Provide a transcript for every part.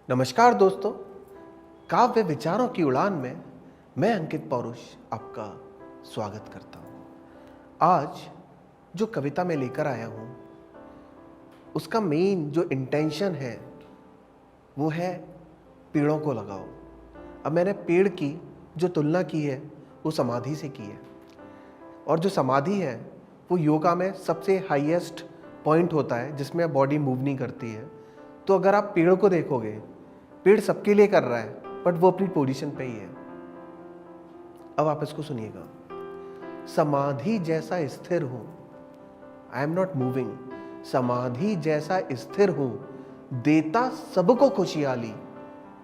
नमस्कार दोस्तों, काव्य विचारों की उड़ान में मैं अंकित पौरुष आपका स्वागत करता हूँ। आज जो कविता मैं लेकर आया हूँ उसका मेन जो इंटेंशन है वो है पेड़ों को लगाओ। अब मैंने पेड़ की जो तुलना की है वो समाधि से की है, और जो समाधि है वो योगा में सबसे हाईएस्ट पॉइंट होता है जिसमें बॉडी मूव नहीं करती है। तो अगर आप पेड़ को देखोगे, पेड़ सबके लिए कर रहा है बट वो अपनी पोजीशन पे ही है। अब आप इसको सुनिएगा। समाधि जैसा स्थिर हूं, आई एम नॉट मूविंग, समाधि जैसा स्थिर हूं, देता सबको खुशहाली।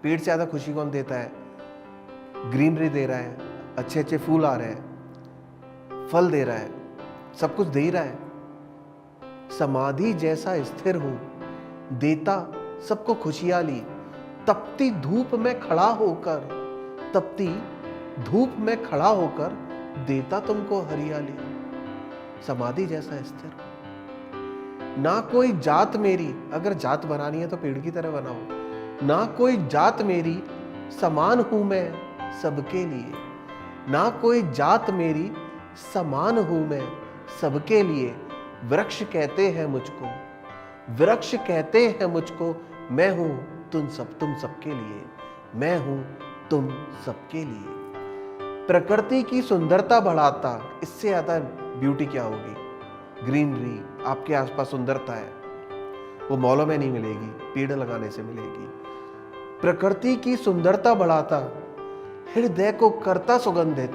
पेड़ से ज्यादा खुशी कौन देता है? ग्रीनरी दे रहा है, अच्छे अच्छे फूल आ रहे हैं, फल दे रहा है, सब कुछ दे ही रहा है। समाधि जैसा स्थिर हूं, देता सबको खुशहाली। तपती धूप में खड़ा होकर, तपती धूप में खड़ा होकर देता तुमको हरियाली। समाधि जैसा स्थिर हूं। ना कोई जात मेरी, अगर जात बनानी है तो पेड़ की तरह बनाओ। ना कोई जात मेरी, समान हूं मैं सबके लिए। ना कोई जात मेरी, समान हूं मैं सबके लिए। वृक्ष कहते हैं मुझको, वृक्ष कहते हैं मुझको, मैं हूं तुम सबके लिए, मैं हूं तुम सबके लिए। प्रकृति की सुंदरता बढ़ाता, इससे ज्यादा ब्यूटी क्या होगी? ग्रीनरी, आपके आसपास सुंदरता है, वो मॉलों में नहीं मिलेगी, पेड़ लगाने से मिलेगी। प्रकृति की सुंदरता बढ़ाता, हृदय को करता सुगंधित।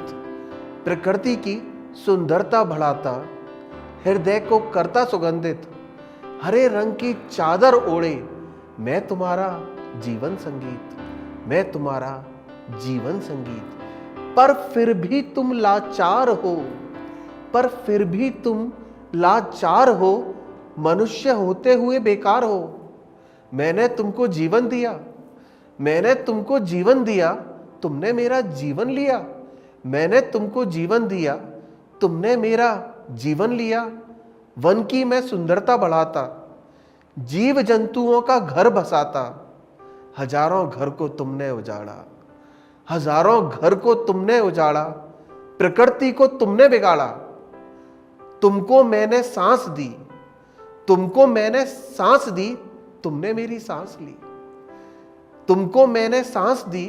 प्रकृति की सुंदरता बढ़ाता, हृदय को करता सुगंधित। हरे रंग की चादर ओढ़े, मैं तुम्हारा जीवन संगीत, मैं तुम्हारा जीवन संगीत। पर फिर भी तुम लाचार हो, पर फिर भी तुम लाचार हो, मनुष्य होते हुए बेकार हो। मैंने तुमको जीवन दिया, मैंने तुमको जीवन दिया, तुमने मेरा जीवन लिया। मैंने तुमको जीवन दिया, तुमने मेरा जीवन लिया। वन की मैं सुंदरता बढ़ाता, जीव जंतुओं का घर बसाता। हजारों घर को तुमने उजाड़ा, हजारों घर को तुमने उजाड़ा। प्रकृति को तुमने बिगाड़ा। तुमको मैंने सांस दी, तुमको मैंने सांस दी, तुमने मेरी सांस ली। तुमको मैंने सांस दी,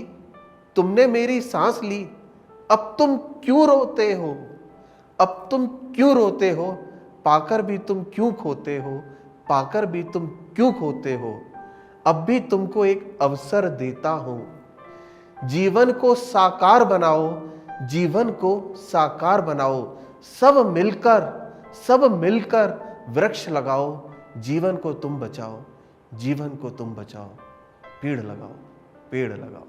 तुमने मेरी सांस ली। अब तुम क्यों रोते हो? अब तुम क्यों रोते हो? पाकर भी तुम क्यों खोते हो? पाकर भी तुम क्यों खोते हो? अब भी तुमको एक अवसर देता हूं। जीवन को साकार बनाओ, जीवन को साकार बनाओ। सब मिलकर वृक्ष लगाओ। जीवन को तुम बचाओ, जीवन को तुम बचाओ। पेड़ लगाओ, पेड़ लगाओ।